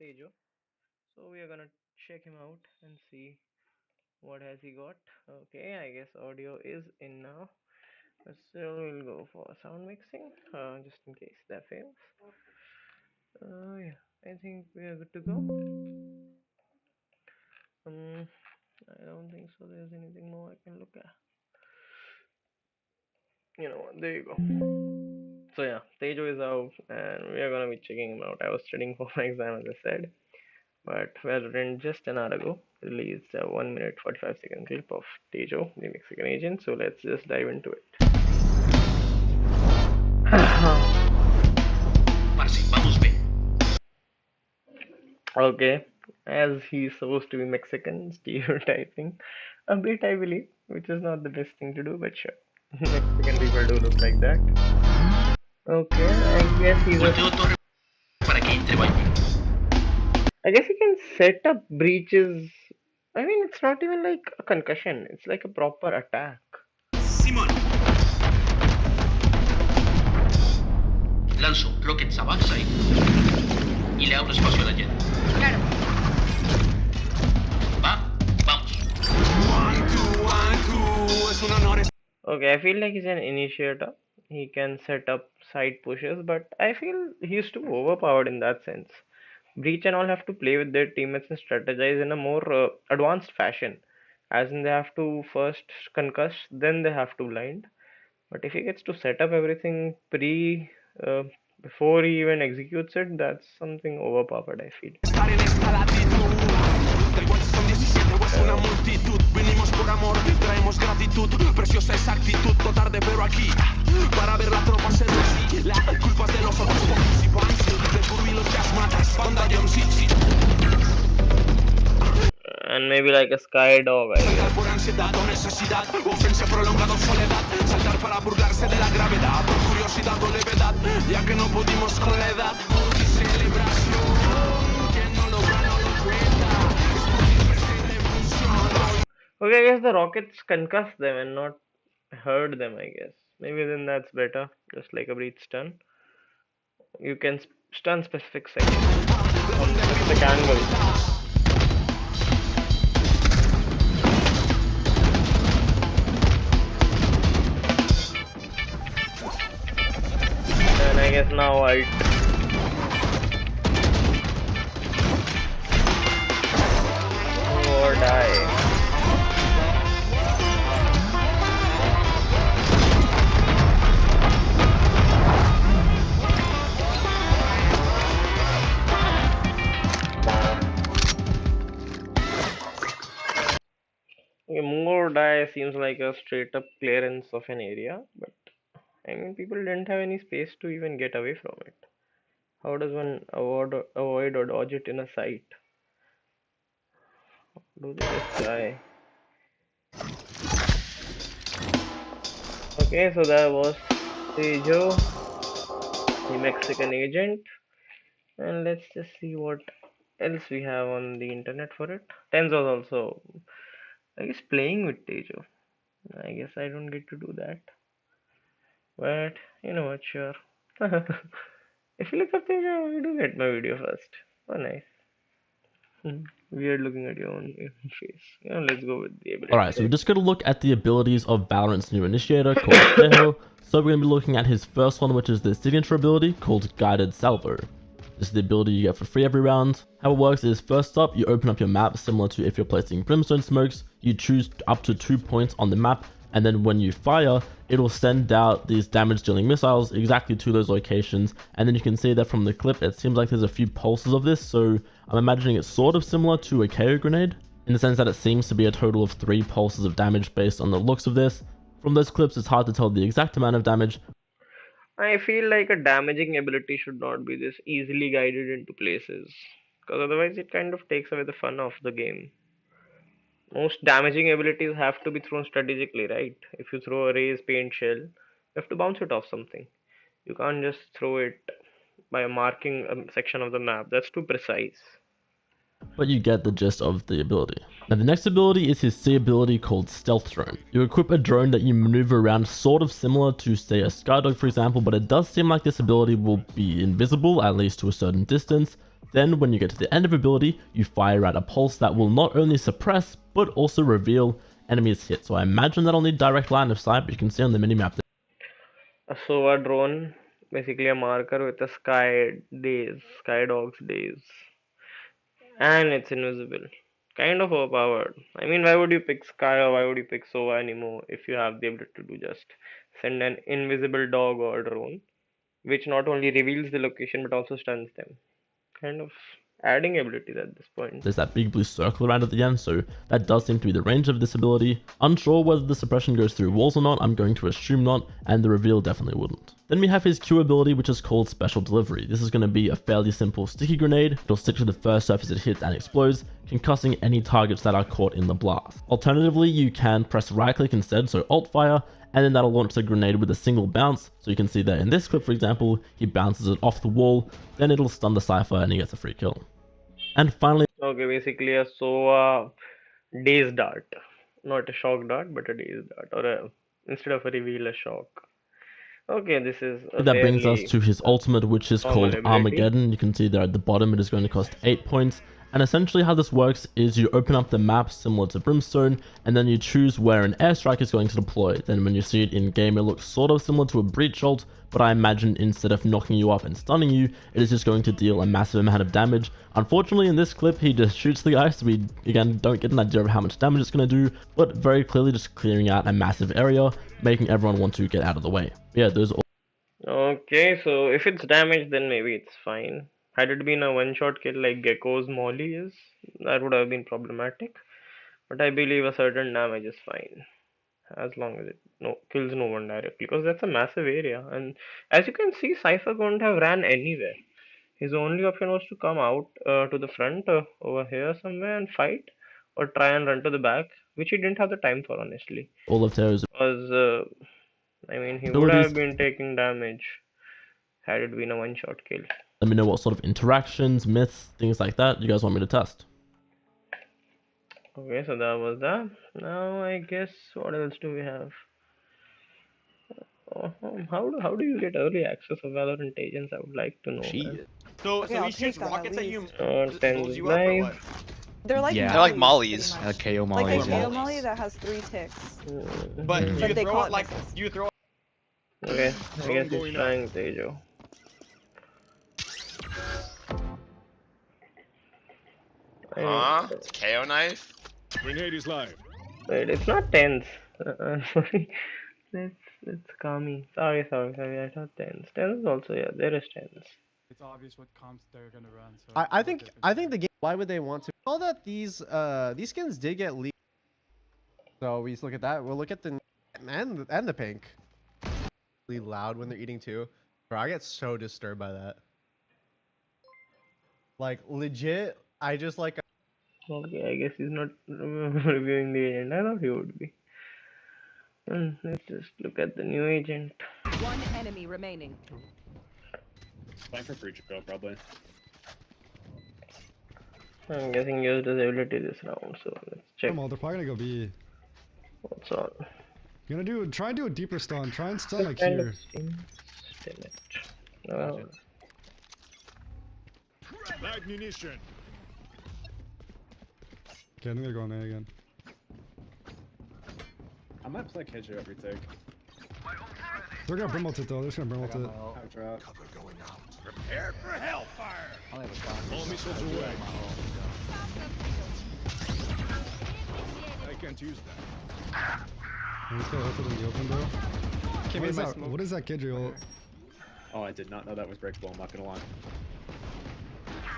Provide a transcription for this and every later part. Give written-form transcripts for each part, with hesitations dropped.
Tejo. So we are gonna check him out and see what has he got. Okay, I guess audio is in now. But still, we'll go for sound mixing, just in case that fails. Yeah, I think we are good to go. I don't think so. There's anything more I can look at. You know what? There you go. So yeah, Tejo is out, and we are gonna be checking him out. I was studying for my exam, as I said. But Valorant just an hour ago released a 1 minute 45-second clip of Tejo, the Mexican agent. So let's just dive into it. Okay, as he's supposed to be Mexican, stereotyping a bit, I believe, which is not the best thing to do, but sure. Mexican people do look like that. Okay, I guess he can set up breaches. I mean, it's not even like a concussion, it's like a proper attack. Simón, lanzo rockets a backside y le abro espacio a la jet. Claro. Va, vamos. Es un honor. Okay, I feel like he's an initiator. He can set up side pushes, but I feel he's too overpowered in that sense. Breach and all have to play with their teammates and strategize in a more advanced fashion. As in, they have to first concuss, then they have to blind. But if he gets to set up everything uh, before he even executes it, that's something overpowered, I feel. Una multitud, vinimos por amor, traemos gratitud, preciosa esa actitud, no tarde pero aquí, para ver la tropa ser así, las culpas de los otros participantes, de Furby los chasmatas, banda de sí. And maybe like a sky dog, I guess. Por ansiedad o necesidad, ofensa prolongada o soledad, saltar para burlarse de la gravedad, por curiosidad o levedad, ya que no pudimos con la edad, celebración, quien no lo gana no lo cuenta. Okay, I guess the rockets concuss them and not hurt them, I guess. Maybe then that's better, just like a breach stun. You can stun specific sections from specific angles. And I guess now I or die. Okay, move or die seems like a straight up clearance of an area, but I mean, people didn't have any space to even get away from it. How does one avoid or dodge it in a sight? Do they just die? Okay, so that was Tejo, the Mexican agent, and let's just see what else we have on the internet for it. Tens was also, I guess, playing with Tejo. I guess I don't get to do that, but you know what? Sure. If you look up Tejo, you do get my video first. Oh, nice. Weird looking at your own face. Yeah, let's go with the ability. Alright, so we're just going to look at the abilities of Valorant's new initiator called Tejo. So we're going to be looking at his first one, which is the signature ability called Guided Salvo. This is the ability you get for free every round. How it works is, first up, you open up your map similar to if you're placing brimstone smokes. You choose up to 2 points on the map, and then when you fire, it'll send out these damage dealing missiles exactly to those locations. And then you can see that from the clip, it seems like there's a few pulses of this, so I'm imagining it's sort of similar to a KO grenade, in the sense that it seems to be a total of 3 pulses of damage based on the looks of this. From those clips, it's hard to tell the exact amount of damage. I feel like a damaging ability should not be this easily guided into places, because otherwise it kind of takes away the fun of the game. Most damaging abilities have to be thrown strategically, right? If you throw a raise paint shell, you have to bounce it off something. You can't just throw it by marking a section of the map. That's too precise. But you get the gist of the ability. Now the next ability is his C ability called Stealth Drone. You equip a drone that you maneuver around sort of similar to say a Skydog for example, but it does seem like this ability will be invisible, at least to a certain distance. Then when you get to the end of ability, you fire out a pulse that will not only suppress, but also reveal enemies hit. So I imagine that'll need direct line of sight, but you can see on the minimap that A SOA drone, basically a marker with a sky dog's days, and it's invisible. Kind of overpowered. I mean, why would you pick Sky or why would you pick SOA anymore if you have the ability to do just send an invisible dog or drone, which not only reveals the location but also stuns them? Kind of adding abilities at this point. there's that big blue circle around at the end, so that does seem to be the range of this ability. Unsure whether the suppression goes through walls or not, I'm going to assume not, and the reveal definitely wouldn't. Then we have his Q ability, which is called Special Delivery. This is going to be a fairly simple sticky grenade. It'll stick to the first surface it hits and explodes, concussing any targets that are caught in the blast. Alternatively, you can press right click instead, so alt fire, and then that'll launch the grenade with a single bounce. So you can see that in this clip, for example, he bounces it off the wall, then it'll stun the Cypher and he gets a free kill. And finally, Okay, basically a SOA daze dart. Not a shock dart, but a daze dart. Or instead of a reveal, a shock. Okay, this is a that brings us fairly to his ultimate, which is normal called ability. Armageddon. You can see there at the bottom, it is going to cost 8 points. And essentially how this works is you open up the map similar to Brimstone, and then you choose where an airstrike is going to deploy. Then when you see it in game, it looks sort of similar to a breach ult, but I imagine instead of knocking you up and stunning you, it is just going to deal a massive amount of damage. Unfortunately, in this clip, he just shoots the guy, so we, again, don't get an idea of how much damage it's going to do, but very clearly just clearing out a massive area, making everyone want to get out of the way. Yeah, those are Okay, so if it's damaged, then maybe it's fine. Had it been a one-shot kill like Gecko's Molly is, that would have been problematic. But I believe a certain damage is fine, as long as it kills no one directly, because that's a massive area. And as you can see, Cypher couldn't have ran anywhere. His only option was to come out to the front over here somewhere and fight, or try and run to the back, which he didn't have the time for, honestly. all of Tejo's Because I mean, he would abilities. have been taking damage had it been a one-shot kill. Let me know what sort of interactions, myths, things like that you guys want me to test. Okay, so that was that. Now I guess what else do we have? How do you get early access of Valorant agents? I would like to know that. So Okay, so I'll he shoots take that rockets at at you least. and Tens blows is you up or what? live. They're like Yeah. They're like mollies, mollies. pretty KO much. Like mollies. a Yeah. KO molly that has 3 ticks. But Mhm. do But you they throw call it it like missiles. do you throw Okay, I guess he's trying Tejo. It's a KO knife? Grenade is live. Wait, it's not tens. Sorry. It's Kami. Sorry. I thought tens. Tens also, yeah, there is tens. It's obvious what comps they're gonna run. So I think the game. Why would they want to? All that these skins did get leaked. So we just look at that. We'll look at the and the pink. Really loud when they're eating too. Bro, I get so disturbed by that. Like legit, I just like. Okay, I guess he's not reviewing the agent. I thought he would be. Let's just look at the new agent. One enemy remaining. Fine for free go, probably. I'm guessing he used his ability this round, so let's check They're probably gonna go B. what's on. You're gonna try and do a deeper stun. Try and stun What like kind here. of steam? Damn it. Oh, Live munition. Okay, I think they're going A again. I might play Tejo every take. They're gonna brim ult it though. They're just gonna brim ult it. Prepare for hellfire. All missiles away. I can't use that. He's got ulted in the open though. What is that Kidry ult? Oh, I did not know that was breakable. I'm not gonna lie.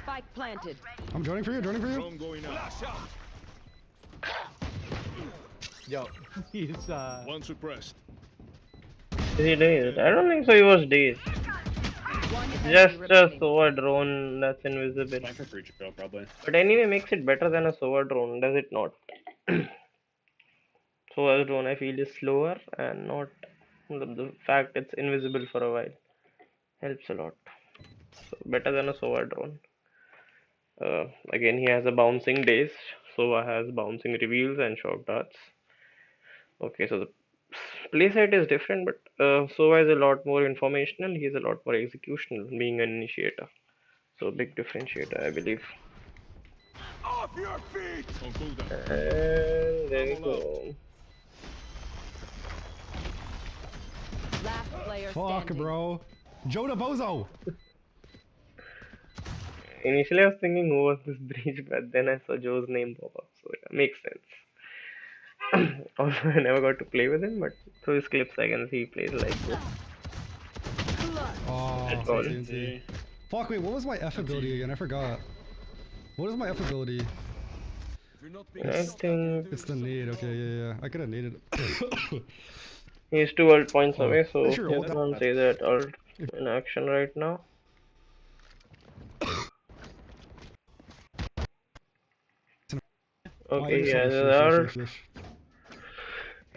Spike planted. I'm joining for you. Drone going up. Yo, he's One suppressed. is he dazed? I don't think so. He was dazed. One enemy Just a remaining. SOA drone that's invisible. Fine for free go, probably. But anyway, makes it better than a SOA drone, does it not? SOA drone, I feel, is slower and not the fact it's invisible for a while. Helps a lot. So better than a SOA drone. Again, he has a bouncing daze. SOA has bouncing reveals and shock darts. Okay, so the playset is different, but SOA is a lot more informational. He's a lot more executional, being an initiator. So big differentiator, I believe. Off your feet! On cooldown. And there we go. Last player Fuck, standing. bro. Joe the Bozo. Initially, I was thinking who was this breach, but then I saw Joe's name pop up, so yeah, makes sense. Also, I never got to play with him, but through his clips, I can see he plays like this. Oh, Good call. TNT. Fuck, wait, what was my F ability again? I forgot. What is my F ability? I think It's the nade. Okay, yeah. I could have naded. he's 2 ult points Oh, away, so make sure I ult can't say that ult in action right now. Okay, yeah,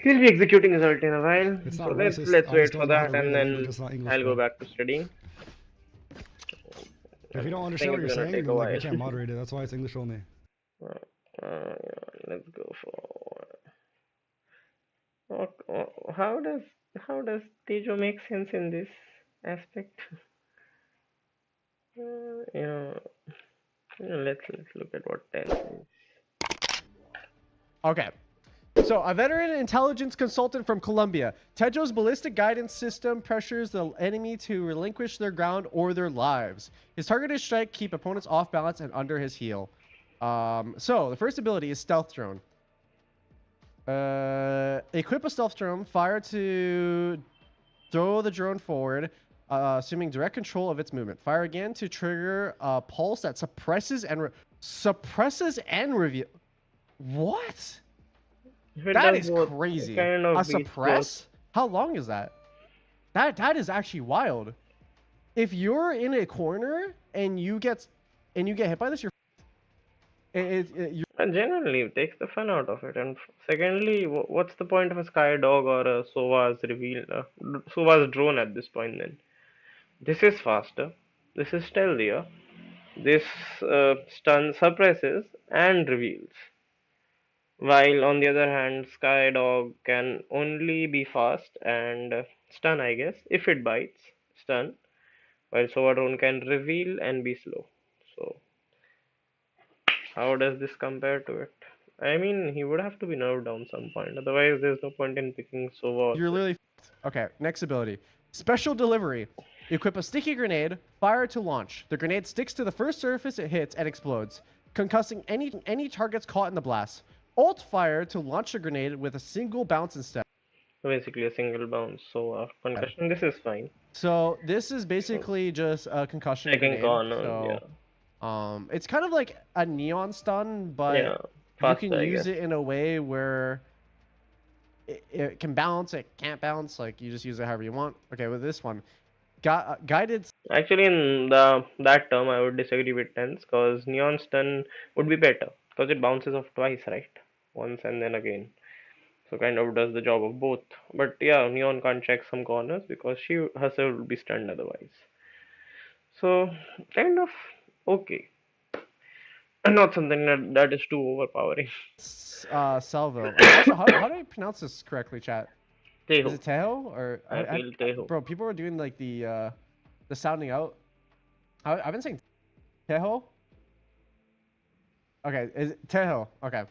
he'll be executing his ult in a while. It's So not let's racist. I wait just for don't know how that, to read and a language then that's not English, I'll go bro. back to studying. If you don't I understand think what it's you're gonna saying, take a then like we while. can't moderate it. That's why it's English only. Yeah, let's go for. How does Tejo make sense in this aspect? Yeah, let's look at what else is. Okay. So, a veteran intelligence consultant from Colombia. Tejo's ballistic guidance system pressures the enemy to relinquish their ground or their lives. His targeted strike keep opponents off balance and under his heel. So, the first ability is Stealth Drone. Equip a Stealth Drone, fire to throw the drone forward, assuming direct control of its movement. Fire again to trigger a pulse that suppresses and reveal. What? It That does is both, crazy. kind of A beats both. suppress? How long is that? That is actually wild. If you're in a corner and you get hit by this, you're And generally, it takes the fun out of it. And secondly, what's the point of a sky dog or a Sova's reveal, Sova's drone at this point then? This is faster. This is stealthier. This stun suppresses and reveals. While on the other hand, Sky Dog can only be fast and stun, I guess, if it bites, stun. While Sova Drone can reveal and be slow. So, how does this compare to it? I mean, he would have to be nerfed down some point. Otherwise, there's no point in picking Sova. you're literally okay. Next ability, special delivery. Equip a sticky grenade. Fire to launch. The grenade sticks to the first surface it hits and explodes, concussing any targets caught in the blast. Alt fire to launch a grenade with a single bounce instead. Basically, a single bounce. So, concussion, this is fine. So this is basically just a concussion Checking grenade. corners, So, yeah. it's kind of like a neon stun, but Yeah, you faster, can I use guess. it in a way where it can bounce, it can't bounce. Like you just use it however you want. Okay, with this one, guided. Actually, in that term, I would disagree with Tense because Neon Stun would be better because it bounces off twice, right? Once and then again. So kind of does the job of both. But yeah, Neon can't check some corners because she herself would be stunned otherwise. So kind of okay. Not something that is too overpowering. Salvo. Also, how do I pronounce this correctly, chat? Is Tejo. it Tejo or I feel Tejo. bro? People are doing like the sounding out. I've been saying Tejo. Okay, is it Tejo? Okay.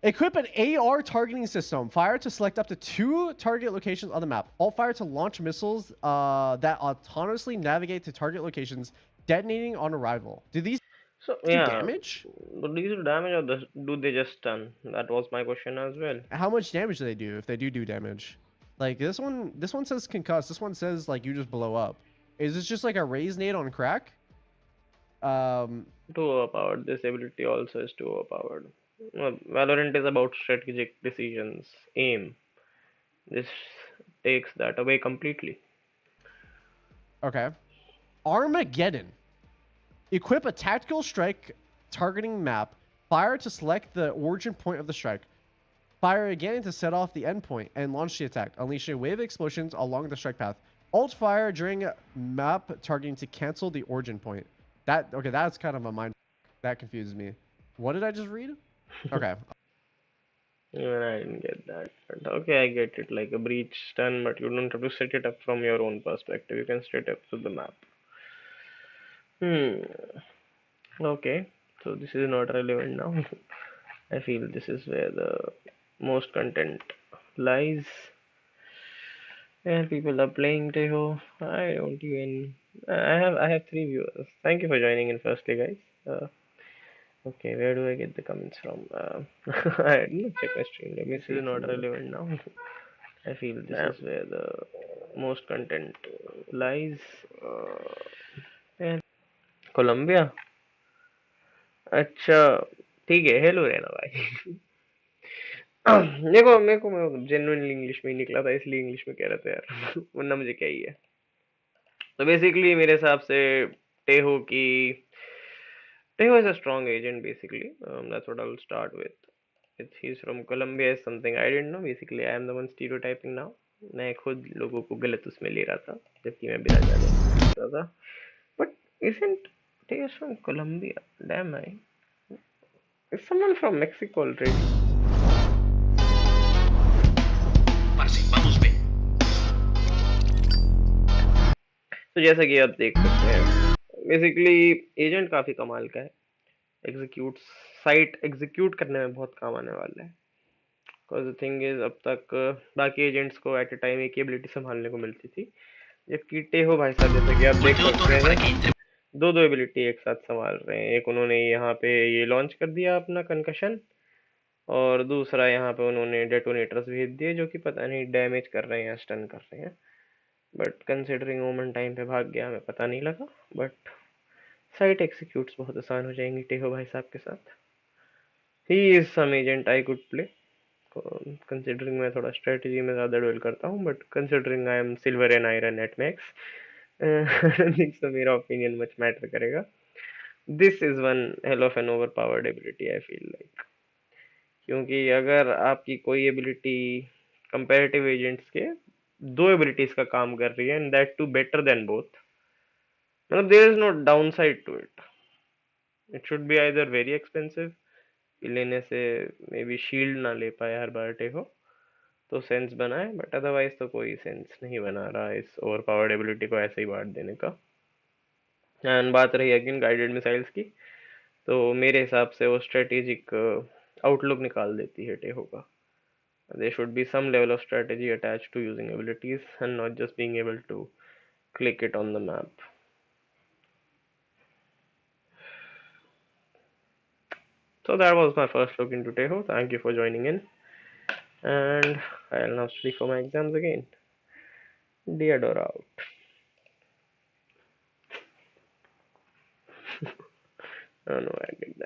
Equip an AR targeting system. Fire to select up to 2 target locations on the map. Alt fire to launch missiles that autonomously navigate to target locations, detonating on arrival. Do these So do yeah, damage? do these do damage or do they just stun? That was my question as well. How much damage do they do if they do damage? Like this one says concuss. This one says like you just blow up. Is this just like a raise nade on crack? Too overpowered. This ability also is too overpowered. Valorant is about strategic decisions, aim. This takes that away completely. Okay. Armageddon. Equip a tactical strike targeting map. Fire to select the origin point of the strike. Fire again to set off the endpoint and launch the attack, unleashing a wave of explosions along the strike path. Alt fire during map targeting to cancel the origin point. That's kind of a mind. That confuses me. What did I just read? Okay. Even I didn't get that. But okay, I get it. Like a breach stun, but you don't have to set it up from your own perspective. You can set it up to the map. Hmm. Okay. So this is not relevant now. I feel this is where the most content lies. And people are playing Tejo. I don't even. I have three viewers. Thank you for joining in firstly, guys. Okay, where do I get the comments from? I didn't check my stream. Let me this see. This is not relevant now. I feel this is where the most content lies. And Colombia. अच्छा ठीक है hello रहना भाई मेरे को genuinely English में ही निकला था इसलिए इंग्लिश में कह रहा था यार वरना मुझे क्या ही है तो बेसिकली मेरे हिसाब से टेहो की टेहो is a strong agent basically that's what I'll start with he's from Colombia is something I didn't know basically I am the one stereotyping now मैं खुद लोगों को गलत उसमें ले रहा था जबकि मैं बिना जाने रहा था but isn't Tejo from Colombia damn I is someone from Mexico already Parce, vamos B. तो जैसा कि आप देख सकते हैं बेसिकली एजेंट काफी कमाल का है एग्जीक्यूट साइट एग्जीक्यूट करने में बहुत काम आने वाला है बिकॉज द थिंग इज अब तक बाकी एजेंट्स को एट ए टाइम एक ही एबिलिटी संभालने को मिलती थी जबकि टेहो भाई साहब जैसा कि आप देख Puente सकते torre para que हैं entre. दो दो एबिलिटी एक साथ संभाल रहे हैं एक उन्होंने यहाँ पे ये लॉन्च कर दिया अपना कंकशन और दूसरा यहाँ पे उन्होंने डेटोनेटर्स भेज दिए जो कि पता नहीं डैमेज कर रहे हैं या स्टन कर रहे हैं बट कंसिडरिंग ओमन टाइम पे भाग गया हमें पता नहीं लगा बट साइट एग्जीक्यूट्स बहुत आसान हो जाएंगी टेहो भाई साहब के साथ ही is some agent I could play considering मैं थोड़ा स्ट्रेटजी में ज़्यादा डवेल करता हूँ but considering I am silver and iron at max think so मेरा ओपिनियन मच मैटर करेगा this is one hell of an overpowered ability I feel like क्योंकि अगर आपकी कोई एबिलिटी कंपेरेटिव एजेंट्स के दो एबिलिटीज का काम कर रही है and that too better than both मतलब there is no downside to it it should be either very expensive लेने से मे बी शील्ड ना ले पाए हर बार टेको तो सेंस बनाए बट अदरवाइज तो कोई सेंस नहीं बना रहा इस ओवर पावर्ड एबिलिटी को ऐसे ही बांट देने का एंड बात रही अगेन गाइडेड मिसाइल्स की तो मेरे हिसाब से वो स्ट्रेटेजिक आउटलुक निकाल देती है टेहो का there should be some level of strategy attached to using abilities and not just being able to click it on the map so that was my first look into Tejo thank you for joining in and I'll now study for my exams again Deadora out I don't know I did that